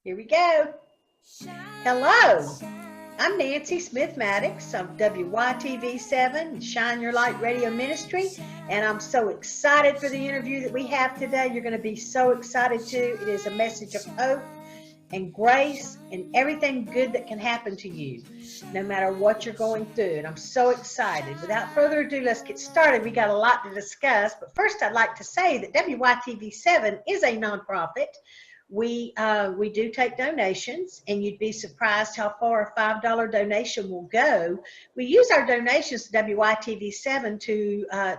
Here we go. Hello, I'm Nancy Smith Mattox of WYTV7 Shine Your Light Radio Ministry, and I'm so excited for the interview that we have today. You're going to be so excited too. It is a message of hope and grace and everything good that can happen to you, no matter what you're going through. And I'm so excited. Without further ado, let's get started. We got a lot to discuss, but first I'd like to say that WYTV7 is a nonprofit. We do take donations, and you'd be surprised how far a $5 donation will go. We use our donations to WYTV7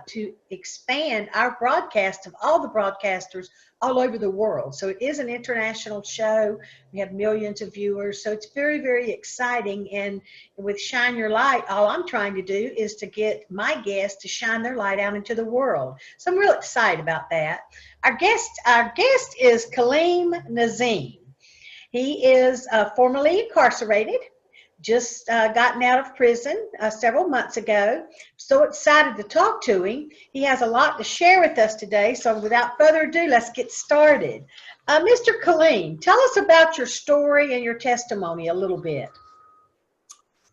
to expand our broadcast of all the broadcasters all over the world. So it is an international show. We have millions of viewers, so it's very, very exciting. And with Shine Your Light, all I'm trying to do is to get my guests to shine their light out into the world. So I'm real excited about that. Our guest is Kaleem Nazim. He is formerly incarcerated, just gotten out of prison several months ago. So excited to talk to him. He has a lot to share with us today. So without further ado, let's get started. Mr. Kaleem, tell us about your story and your testimony a little bit.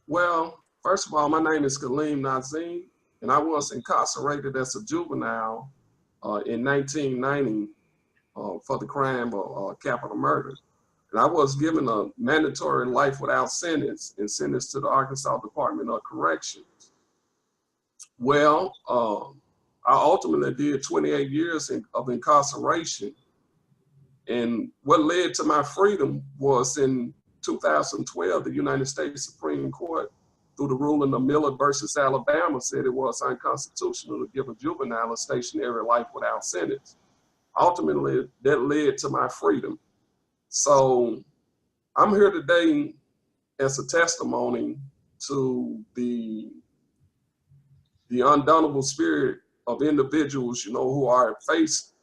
Well, first of all, my name is Kaleem Nazim, and I was incarcerated as a juvenile in 1990 for the crime of capital murder. And I was given a mandatory life without sentence and sentenced to the Arkansas Department of Corrections. Well, I ultimately did 28 years of incarceration. And what led to my freedom was in 2012, the United States Supreme Court, through the ruling of Miller versus Alabama, said it was unconstitutional to give a juvenile a stationary life without sentence. Ultimately, that led to my freedom. So I'm here today as a testimony to the undonable spirit of individuals, who are faced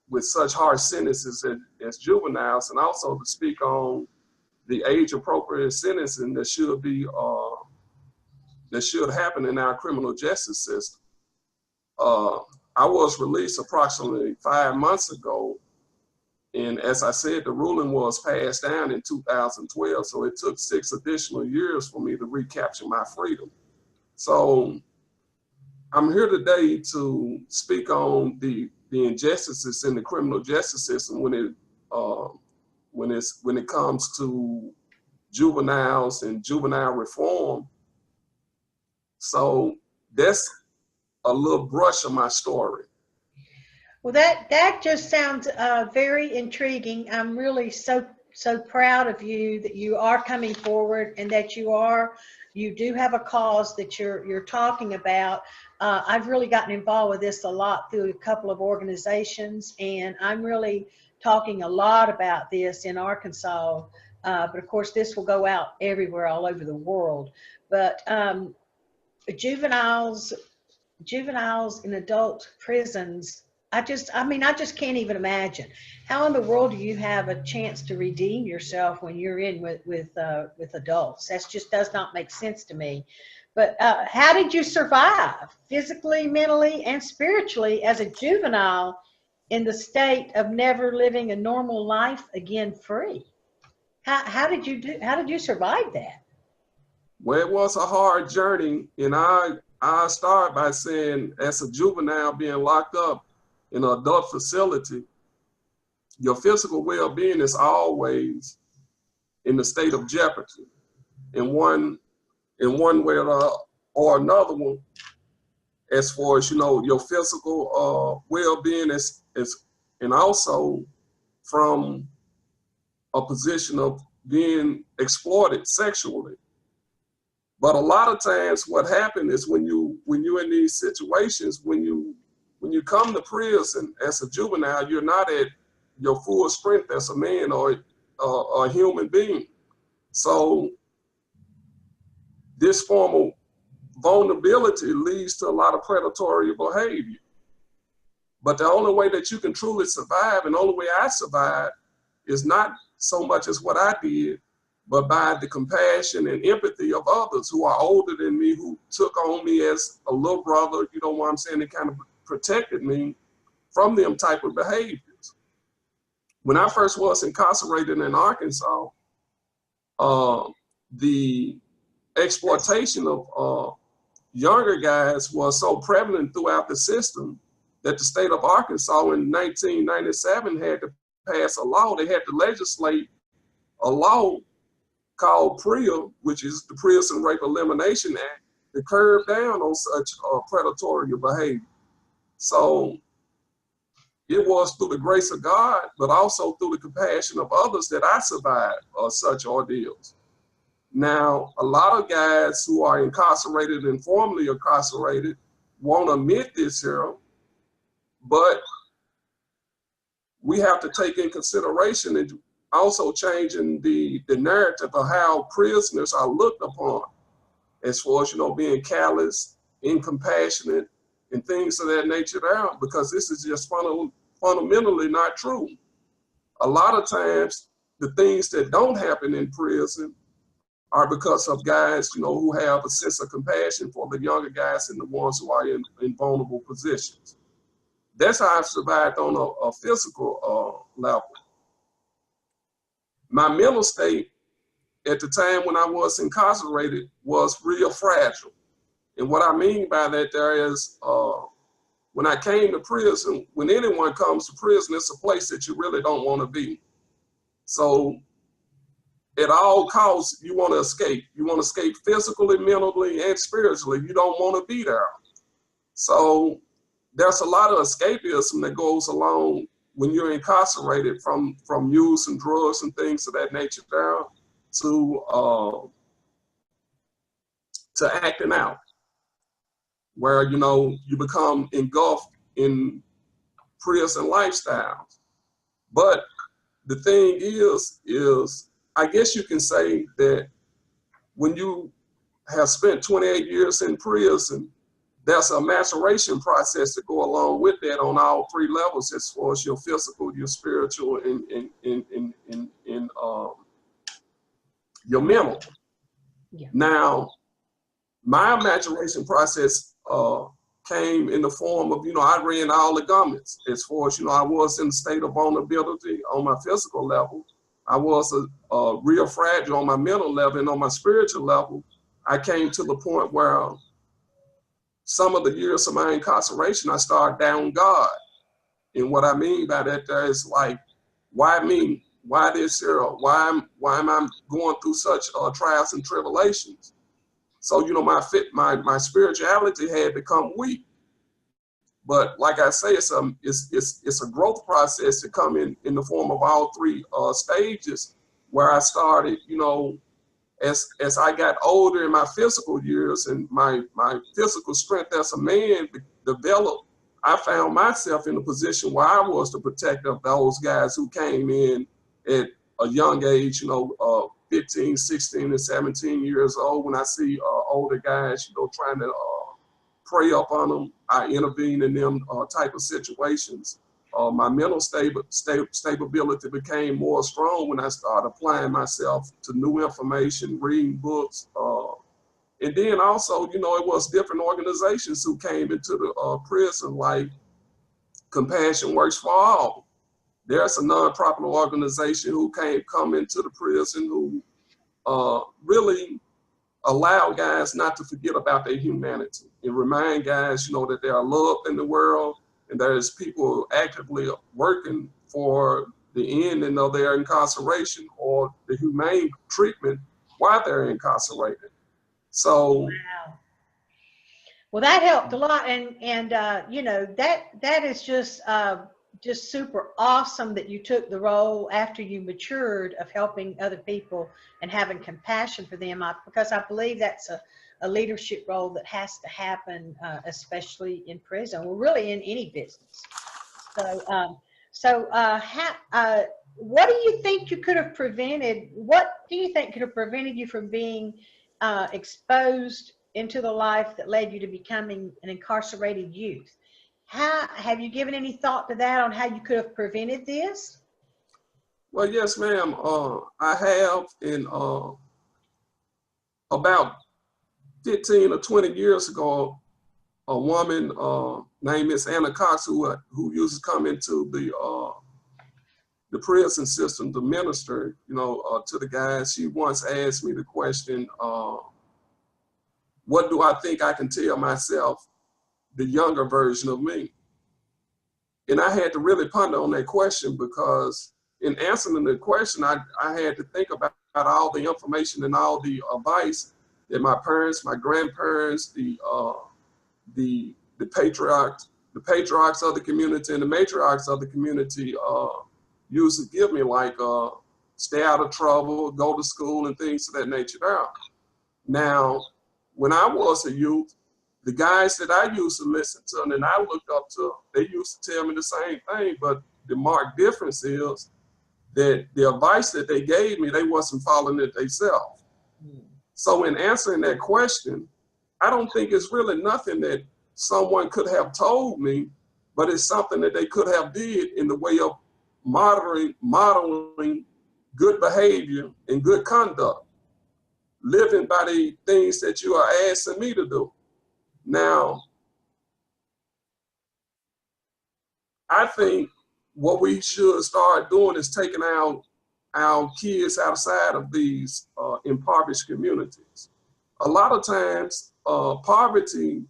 with such harsh sentences as juveniles, and also to speak on the age-appropriate sentencing that should be that should happen in our criminal justice system. I was released approximately 5 months ago, and as I said, the ruling was passed down in 2012, so it took 6 additional years for me to recapture my freedom. So I'm here today to speak on the injustices in the criminal justice system when it comes to juveniles and juvenile reform. So that's a little brush of my story. Well, that just sounds very intriguing. I'm really so proud of you that you are coming forward and that you do have a cause that you're talking about. I've really gotten involved with this a lot through a couple of organizations, and I'm really talking a lot about this in Arkansas. But of course, this will go out everywhere, all over the world. But juveniles in adult prisons, I just can't even imagine. How in the world do you have a chance to redeem yourself when you're in with adults? That just does not make sense to me. But how did you survive physically, mentally, and spiritually as a juvenile in the state of never living a normal life again free? How did you survive that? Well, it was a hard journey, and I start by saying, as a juvenile being locked up in an adult facility, your physical well-being is always in the state of jeopardy in one way or another one. As far as your physical well-being is, and also from a position of being exploited sexually. But a lot of times what happens is when you're in these situations, when you come to prison as a juvenile, you're not at your full strength as a man or a human being. So this form of vulnerability leads to a lot of predatory behavior. But the only way that you can truly survive, and the only way I survived, is not so much as what I did, but by the compassion and empathy of others who are older than me, who took on me as a little brother, you know what I'm saying, and kind of protected me from them type of behaviors. when I first was incarcerated in Arkansas, the exploitation of younger guys was so prevalent throughout the system that the state of Arkansas in 1997 had to pass a law. They had to legislate a law called PREA, which is the Prison Rape Elimination Act, to curb down on such predatory behavior. So it was through the grace of God, but also through the compassion of others that I survived such ordeals. Now, a lot of guys who are incarcerated and formerly incarcerated won't admit this here, but we have to take in consideration and also changing the narrative of how prisoners are looked upon, as far as, being callous, incompassionate, and things of that nature there, because this is just fundamentally not true. A lot of times, the things that don't happen in prison are because of guys, who have a sense of compassion for the younger guys and the ones who are in vulnerable positions. That's how I survived on a physical level. My mental state at the time when I was incarcerated was real fragile. And what I mean by that there is, when I came to prison, when anyone comes to prison, it's a place that you really don't want to be. So at all costs, you want to escape. You want to escape physically, mentally, and spiritually. You don't want to be there. So there's a lot of escapism that goes along when you're incarcerated, from use and drugs and things of that nature there to acting out, where you become engulfed in prison lifestyles. But the thing is I guess you can say that when you have spent 28 years in prison, there's a maturation process to go along with that on all three levels, as far as your physical, your spiritual, and your mental. Yeah. Now, my maturation process came in the form of, I ran all the gamuts. As far as, I was in a state of vulnerability on my physical level. I was a real fragile on my mental level, and on my spiritual level, I came to the point where some of the years of my incarceration, I started doubting God. And what I mean by that there is like, why me? Why this here? Why am I going through such trials and tribulations? So, my spirituality had become weak. But like I say, it's a growth process to come in the form of all three stages, where I started, as I got older in my physical years and my physical strength as a man developed, I found myself in a position where I was the protector of those guys who came in at a young age, 15, 16, and 17 years old. When I see older guys, trying to prey up on them, I intervene in them type of situations. My mental stability became more strong when I started applying myself to new information, reading books. And then also, it was different organizations who came into the prison, like Compassion Works for All. There's a nonprofit organization who come into the prison who really allow guys not to forget about their humanity and remind guys, that they are loved in the world, and there's people actively working for the ending of their incarceration or the humane treatment while they're incarcerated. So, wow. Well, that helped a lot, and that is just super awesome that you took the role after you matured of helping other people and having compassion for them, because I believe that's a leadership role that has to happen, especially in prison, or really in any business. So, what do you think you could have prevented? What do you think could have prevented you from being exposed into the life that led you to becoming an incarcerated youth? How have you given any thought to that, on how you could have prevented this? Well, yes, ma'am. I have. In about 15 or 20 years ago, a woman named Miss Anna Cox, who used to come into the the prison system to minister, to the guys. She once asked me the question, what do I think I can tell myself, the younger version of me? And I had to really ponder on that question, because in answering the question, I had to think about all the information and all the advice that my parents, my grandparents, the patriarchs of the community and the matriarchs of the community used to give me, like stay out of trouble, go to school, and things of that nature. Now, when I was a youth, the guys that I used to listen to and I looked up to, they used to tell me the same thing, but the marked difference is that the advice that they gave me, they wasn't following it themselves. So in answering that question, I don't think it's really nothing that someone could have told me, but it's something that they could have did in the way of modeling good behavior and good conduct, living by the things that you are asking me to do. Now, I think what we should start doing is taking our kids outside of these impoverished communities. A lot of times, poverty,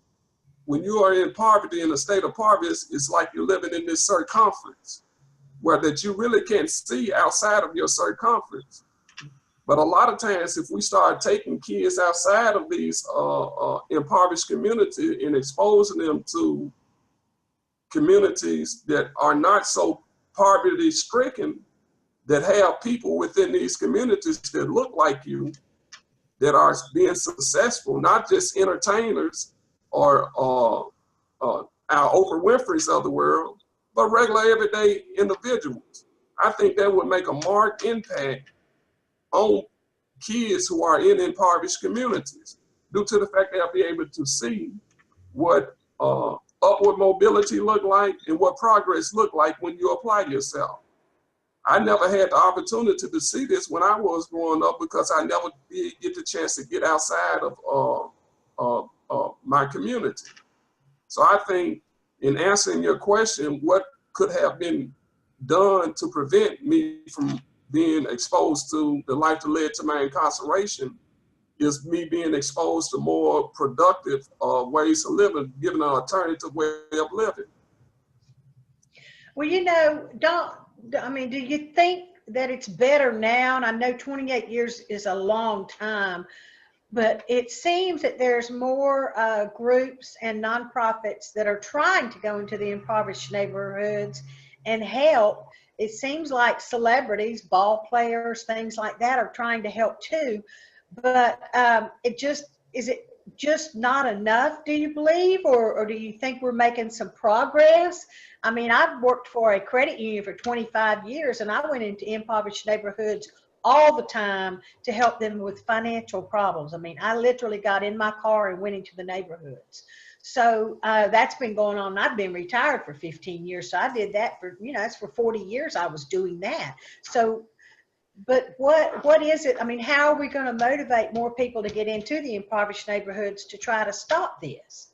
when you are in poverty, in a state of poverty, it's like you're living in this circumference where that you really can't see outside of your circumference. But a lot of times, if we start taking kids outside of these impoverished communities and exposing them to communities that are not so poverty stricken, that have people within these communities that look like you, that are being successful, not just entertainers or our Oprah Winfrey's of the world, but regular everyday individuals. I think that would make a marked impact on kids who are in impoverished communities, due to the fact they'll be able to see what upward mobility look like and what progress look like when you apply yourself. I never had the opportunity to see this when I was growing up, because I never did get the chance to get outside of my community. So I think in answering your question, what could have been done to prevent me from being exposed to the life that led to my incarceration is me being exposed to more productive ways of living, given an alternative way of living. Well, do you think that it's better now? And I know 28 years is a long time, but it seems that there's more groups and nonprofits that are trying to go into the impoverished neighborhoods and help. It seems like celebrities, ball players, things like that are trying to help too. But is it just not enough, do you believe? Or do you think we're making some progress? I mean, I've worked for a credit union for 25 years, and I went into impoverished neighborhoods all the time to help them with financial problems. I mean, I literally got in my car and went into the neighborhoods. So that's been going on. I've been retired for 15 years. So I did that for, that's for 40 years I was doing that. So, but what is it? I mean, how are we going to motivate more people to get into the impoverished neighborhoods to try to stop this?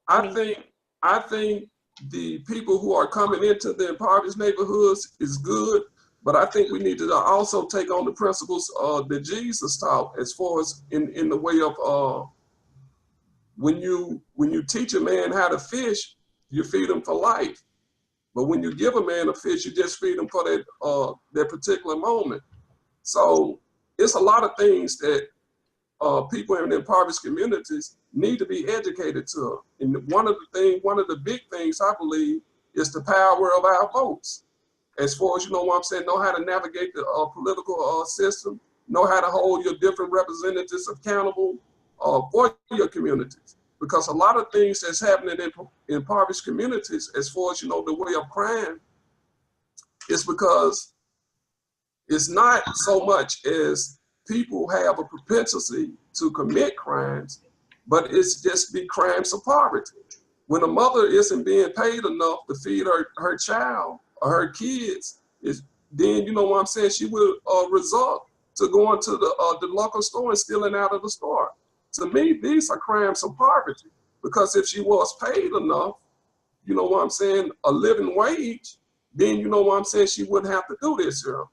I think the people who are coming into the impoverished neighborhoods is good, but I think we need to also take on the principles that Jesus taught, as far as in the way of when you teach a man how to fish, you feed him for life. But when you give a man a fish, you just feed him for that particular moment. So it's a lot of things that people in the impoverished communities need to be educated to. And one of the big things I believe is the power of our votes. As far as, what I'm saying, know how to navigate the political system, know how to hold your different representatives accountable for your communities. Because a lot of things that's happening in impoverished communities, as far as, the way of crime, is because it's not so much as people have a propensity to commit crimes, but it's just the crimes of poverty. When a mother isn't being paid enough to feed her child or her kids, then, what I'm saying, she will resort to going to the local store and stealing out of the store. To me, these are crimes of poverty, because if she was paid enough, what I'm saying, a living wage, then you know what I'm saying, she wouldn't have to do this here.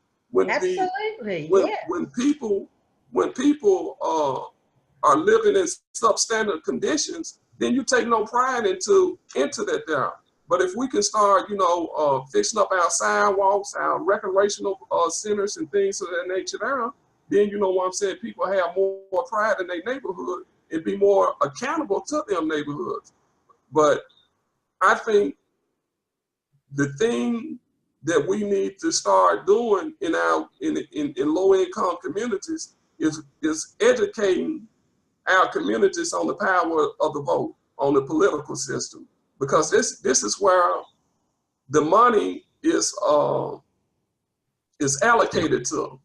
Absolutely, When people are living in substandard conditions, then you take no pride into that there. But if we can start, you know, fixing up our sidewalks, our recreational centers and things of that nature there, then you know what I'm saying, people have more pride in their neighborhood and be more accountable to them neighborhoods. But I think the thing that we need to start doing in low income communities is educating our communities on the power of the vote, on the political system, because this is where the money is allocated to.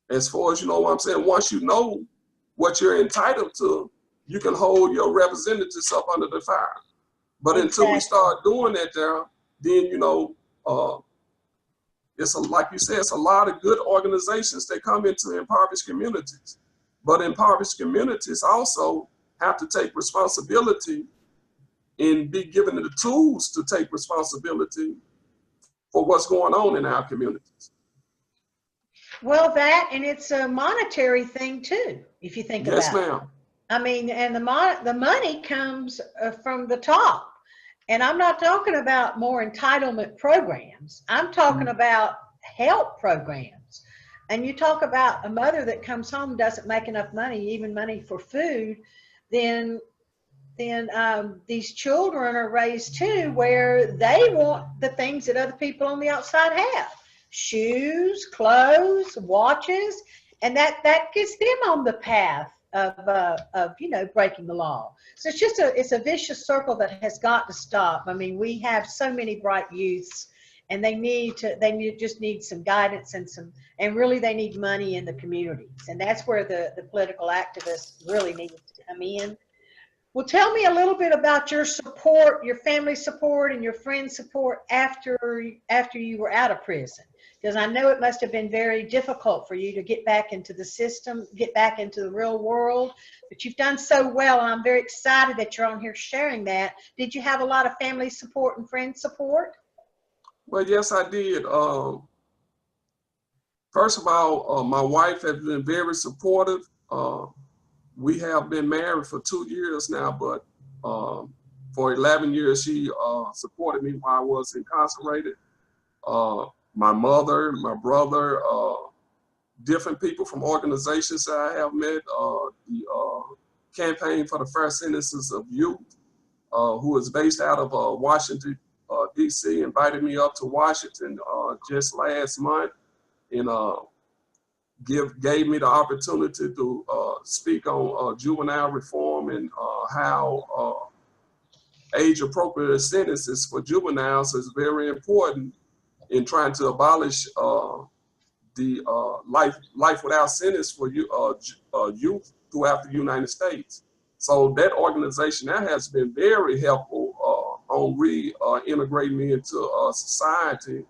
As far as, you know what I'm saying, once you know what you're entitled to, you can hold your representatives up under the fire. But until we start doing that there, then, you know, like you said, it's a lot of good organizations that come into impoverished communities. But impoverished communities also have to take responsibility and be given the tools to take responsibility for what's going on in our communities. Well, that, and it's a monetary thing too, if you think about it. Yes, ma'am. I mean, and the money comes from the top. And I'm not talking about more entitlement programs. I'm talking about help programs. And you talk about a mother that comes home, doesn't make enough money, even money for food, then these children are raised too, where they want the things that other people on the outside have. Shoes, clothes, watches, and that gets them on the path of you know, breaking the law. So it's a vicious circle that has got to stop. I mean, we have so many bright youths, and they just need some guidance and really they need money in the communities, and that's where the political activists really need to come in. Well, tell me a little bit about your support, your family support, and your friend support after you were out of prison. Because I know it must have been very difficult for you to get back into the system, get back into the real world. But you've done so well, and I'm very excited that you're on here sharing that. Did you have a lot of family support and friend support? Well, yes, I did. First of all, my wife has been very supportive. We have been married for 2 years now, but for 11 years, she supported me while I was incarcerated. My mother, my brother, different people from organizations that I have met, the Campaign for the Fair Sentences of Youth, who is based out of Washington, D.C., invited me up to Washington just last month and gave me the opportunity to speak on juvenile reform and how age-appropriate sentences for juveniles is very important in trying to abolish the life without sentence for youth throughout the United States. So that organization, that has been very helpful on reintegrating me into society.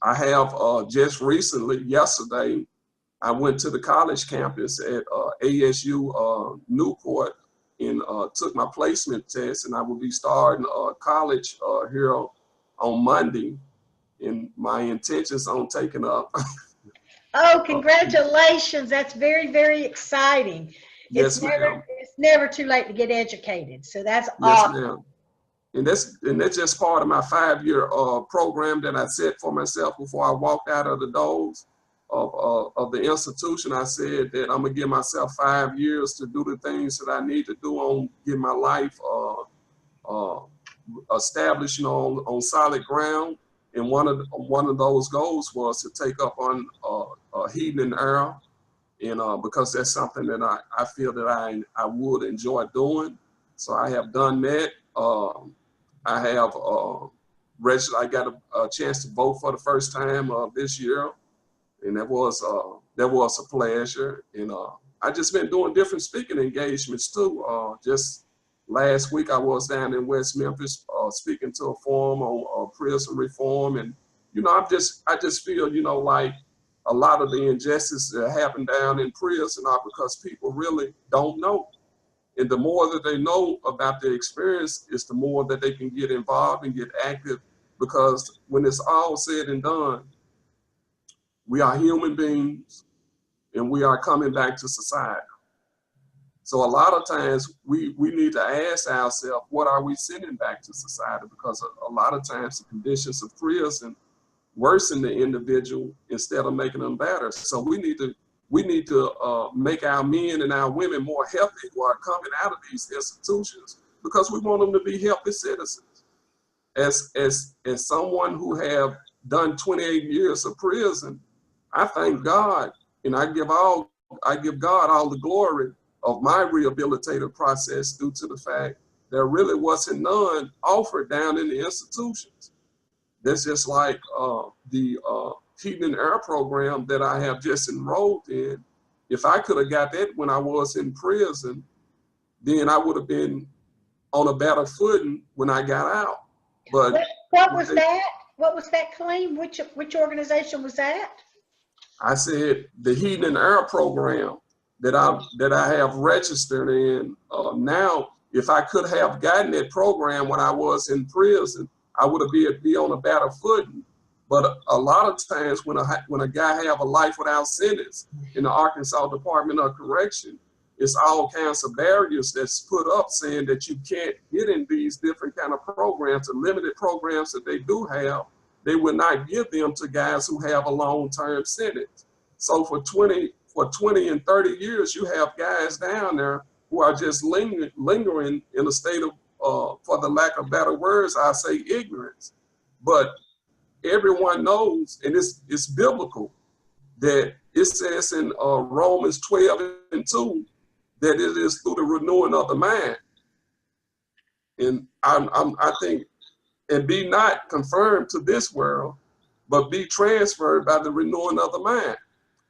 I have just recently, yesterday, I went to the college campus at ASU Newport and took my placement test, and I will be starting college here on Monday, and my intentions on taking up. Oh, congratulations. That's very, very exciting. Yes, ma'am. It's never too late to get educated. So that's yes, awesome. Ma'am. And that's just part of my 5-year program that I set for myself before I walked out of the doors of the institution. I said that I'm gonna give myself 5 years to do the things that I need to do on get my life established, you know, on solid ground. And one of those goals was to take up on heating and air, and because that's something that I feel that I would enjoy doing. So I have done that. I have registered. I got a chance to vote for the first time this year, and that was a pleasure. And I just been doing different speaking engagements too. Just last week I was down in West Memphis speaking to a forum on prison reform, and you know I just feel, you know, like a lot of the injustices that happen down in prison are because people really don't know. And the more that they know about their experience is the more that they can get involved and get active, because when it's all said and done, we are human beings and we are coming back to society. So a lot of times we need to ask ourselves, what are we sending back to society? Because a lot of times the conditions of prison worsen the individual instead of making them better. So we need to make our men and our women more healthy who are coming out of these institutions, because we want them to be healthy citizens. As someone who have done 28 years of prison, I thank God, and I give God all the glory of my rehabilitative process, due to the fact there really wasn't none offered down in the institutions. That's just like the heating and air program that I have just enrolled in. If I could have got that when I was in prison, then I would have been on a better footing when I got out. But what was that? What was that, Kaleem? Which organization was that? I said the heating and air program that I have registered in now. If I could have gotten that program when I was in prison, I would be on a better footing. But a lot of times when a guy have a life without sentence in the Arkansas Department of Correction, it's all kinds of barriers that's put up saying that you can't get in these different kind of programs. The limited programs that they do have, they will not give them to guys who have a long-term sentence. So for 20 and 30 years, you have guys down there who are just lingering in a state of, for the lack of better words, I say ignorance. But everyone knows, and it's biblical, that it says in Romans 12:2 that it is through the renewing of the mind. And I think, and be not conformed to this world, but be transferred by the renewing of the mind.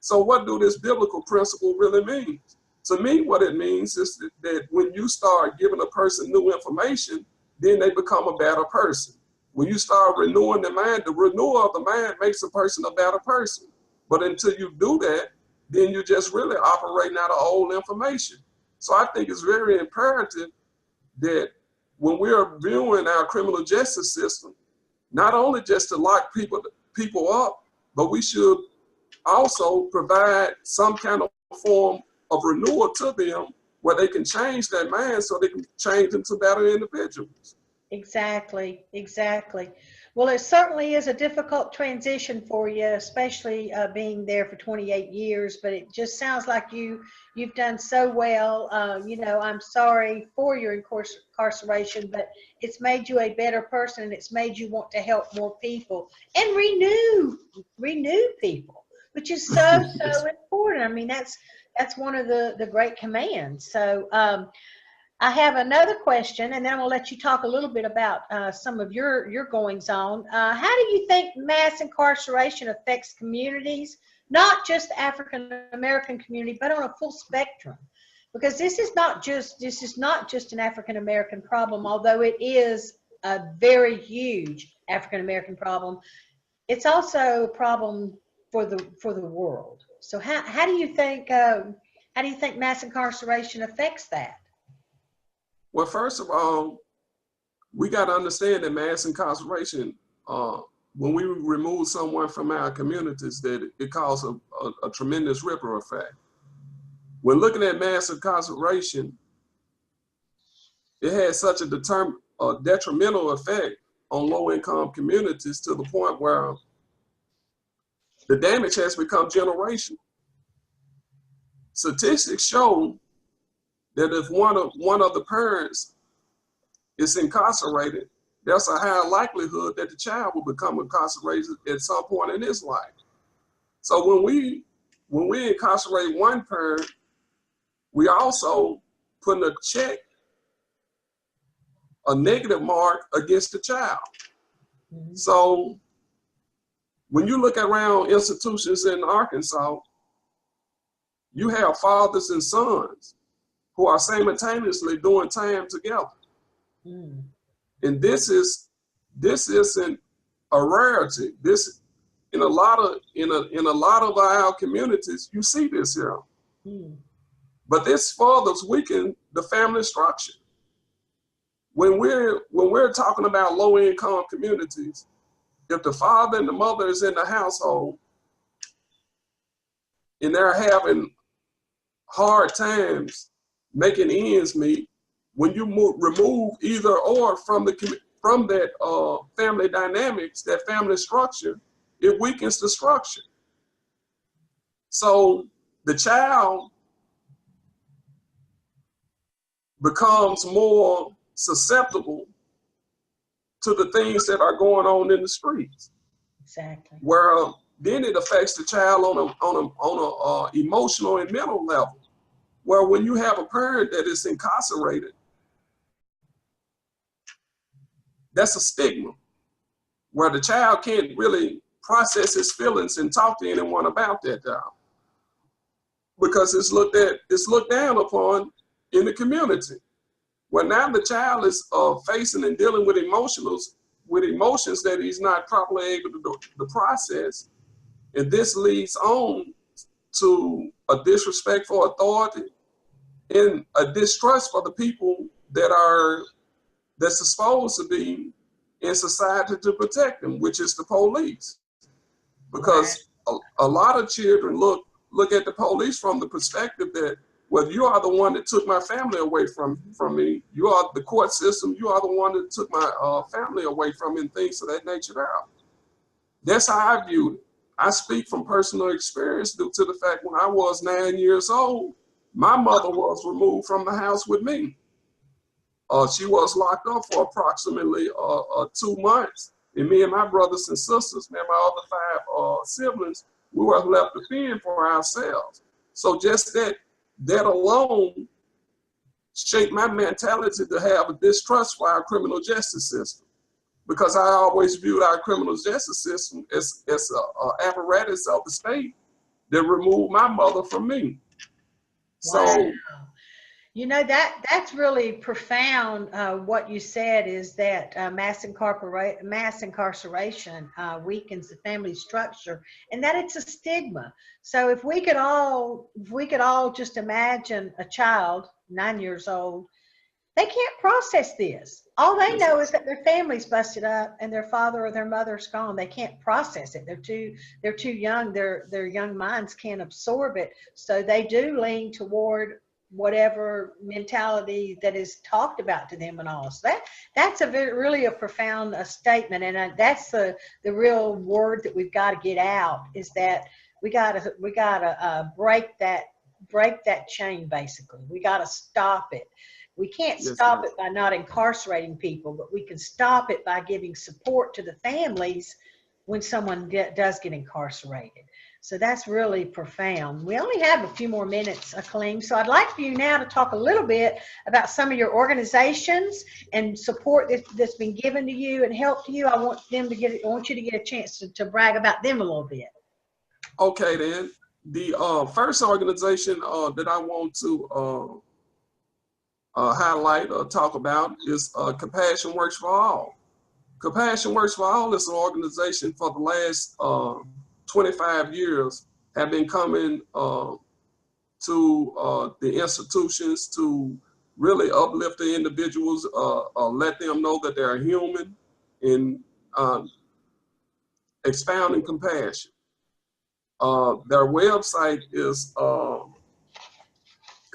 So what do this biblical principle really mean? To me, what it means is that when you start giving a person new information, then they become a better person. When you start renewing the mind, the renewal of the mind makes a person a better person. But until you do that, then you're just really operating out of old information. So I think it's very imperative that when we are viewing our criminal justice system, not only just to lock people up, but we should also provide some kind of form of renewal to them where they can change their mind so they can change into better individuals. Exactly. Well, it certainly is a difficult transition for you, especially being there for 28 years, but it just sounds like you've done so well. I'm sorry for your incarceration, but it's made you a better person, and it's made you want to help more people and renew people, which is so important. I mean, that's one of the great commands. So I have another question, and then I'll let you talk a little bit about some of your goings on. How do you think mass incarceration affects communities, not just the African American community, but on a full spectrum? Because this is not just an African American problem, although it is a very huge African American problem. It's also a problem for the world. So how do you think mass incarceration affects that? Well, first of all, we got to understand that mass incarceration, when we remove someone from our communities, that it causes a tremendous ripple effect. When looking at mass incarceration, it has such a detrimental effect on low-income communities to the point where the damage has become generational. Statistics show that if one of the parents is incarcerated, there's a higher likelihood that the child will become incarcerated at some point in his life. So when we incarcerate one parent, we also put a negative mark against the child. Mm-hmm. So when you look around institutions in Arkansas, you have fathers and sons who are simultaneously doing time together. Mm. And this isn't a rarity. This in a lot of our communities, you see this here. Mm. But this further weakens the family structure. When we're talking about low-income communities, if the father and the mother is in the household and they're having hard times making ends meet, when you remove either or from that family dynamics, that family structure, it weakens the structure. So the child becomes more susceptible to the things that are going on in the streets. Exactly. Where then it affects the child on a emotional and mental level. Where when you have a parent that is incarcerated, that's a stigma. Where the child can't really process his feelings and talk to anyone about that child, because it's looked down upon in the community. Well, now the child is facing and dealing with emotions that he's not properly able to process, and this leads on to a disrespect for authority and a distrust for the people that's supposed to be in society to protect them, which is the police. Because a lot of children look at the police from the perspective that, well, you are the one that took my family away from me. You are the court system. You are the one that took my family away from me, and things of that nature there. That's how I view it. I speak from personal experience due to the fact when I was 9 years old, my mother was removed from the house with me. She was locked up for approximately 2 months. And me and my brothers and sisters, me and my other 5 siblings, we were left to fend for ourselves. So just that alone shaped my mentality to have a distrust for our criminal justice system, because I always viewed our criminal justice system as an apparatus of the state that removed my mother from me. Wow. So, you know, that's really profound. What you said is that mass incarceration weakens the family structure, and that it's a stigma. So if we could all just imagine a child 9 years old, they can't process this. All they know is that their family's busted up and their father or their mother's gone. They can't process it. They're too young. Their young minds can't absorb it. So they do lean toward whatever mentality that is talked about to them and all. So that's really a profound statement, and that's the real word that we've got to get out, is that we got to break that chain. Basically, we got to stop it. We can't stop it by not incarcerating people, but we can stop it by giving support to the families when someone does get incarcerated. So that's really profound. We only have a few more minutes, Kaleem. So I'd like for you now to talk a little bit about some of your organizations and support that's been given to you and helped you. I want you to get a chance to brag about them a little bit. Okay, then. The first organization that I want to highlight or talk about is Compassion Works for All. Compassion Works for All is an organization for the last 25 years have been coming to the institutions to really uplift the individuals, let them know that they're human, and expounding compassion. Their website is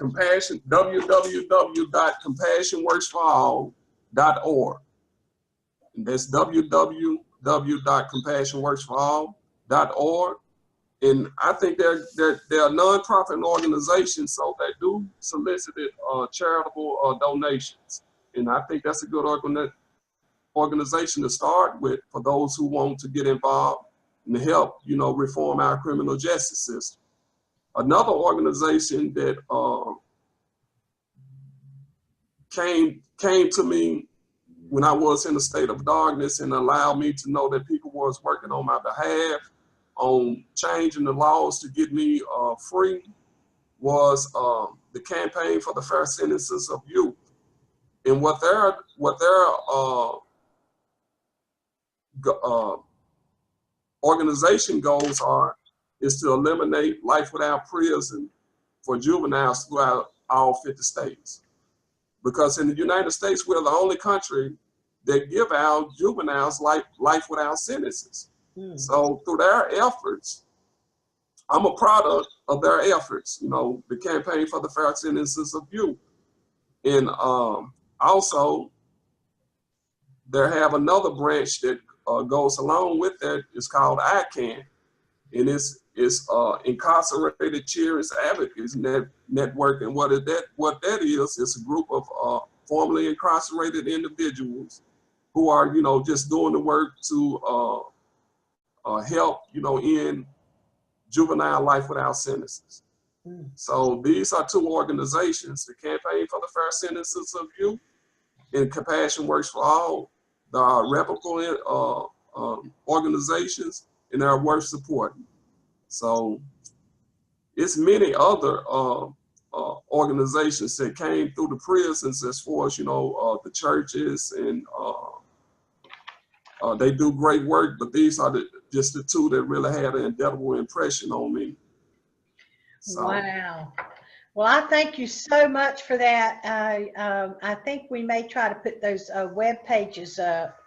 www.compassionworksforall.org. And that's www.compassionworksforall.org. And I think they're a nonprofit organization, so they do solicited charitable donations. And I think that's a good organization to start with for those who want to get involved and help, reform our criminal justice system. Another organization that came to me when I was in a state of darkness and allowed me to know that people was working on my behalf on changing the laws to get me free was the Campaign for the Fair Sentences of Youth. And what their organization goals is to eliminate life without prison for juveniles throughout all 50 states. Because in the United States, we're the only country that give out juveniles life without sentences. So through their efforts, I'm a product of their efforts, you know, the campaign for the fair sentences of youth. And also, they have another branch that goes along with that. It's called ICANN, and it's Incarcerated Children's Advocates Network. And what that is, it's a group of formerly incarcerated individuals who are, you know, just doing the work to help, you know, in juvenile life without sentences. So these are two organizations: the Campaign for the Fair Sentences of Youth and Compassion Works for All. There are reputable organizations, and they are worth supporting. So it's many other organizations that came through the prisons, as far as, you know, the churches, and they do great work, but these are just the two that really had an indelible impression on me. So. Wow. Well, I thank you so much for that. I think we may try to put those web pages up,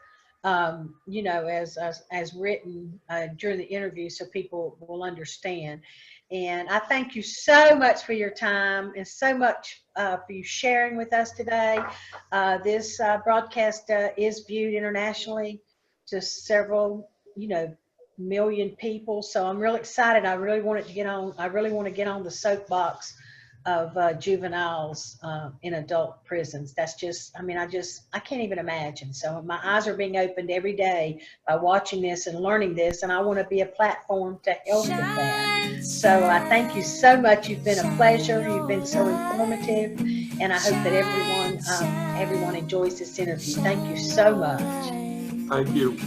you know, as written during the interview, so people will understand. And I thank you so much for your time, and so much for you sharing with us today. This broadcast is viewed internationally to several, you know, million people. So I'm really excited. I really want to get on the soapbox of juveniles in adult prisons. That's just, I mean, I can't even imagine. So my eyes are being opened every day by watching this and learning this, and I want to be a platform to help with that. So I thank you so much. You've been a pleasure. You've been so informative, and I hope that everyone enjoys this interview. Thank you so much. Thank you.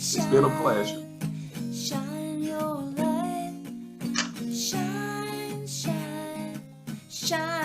It's been a pleasure. Shine your light, shine, shine, shine.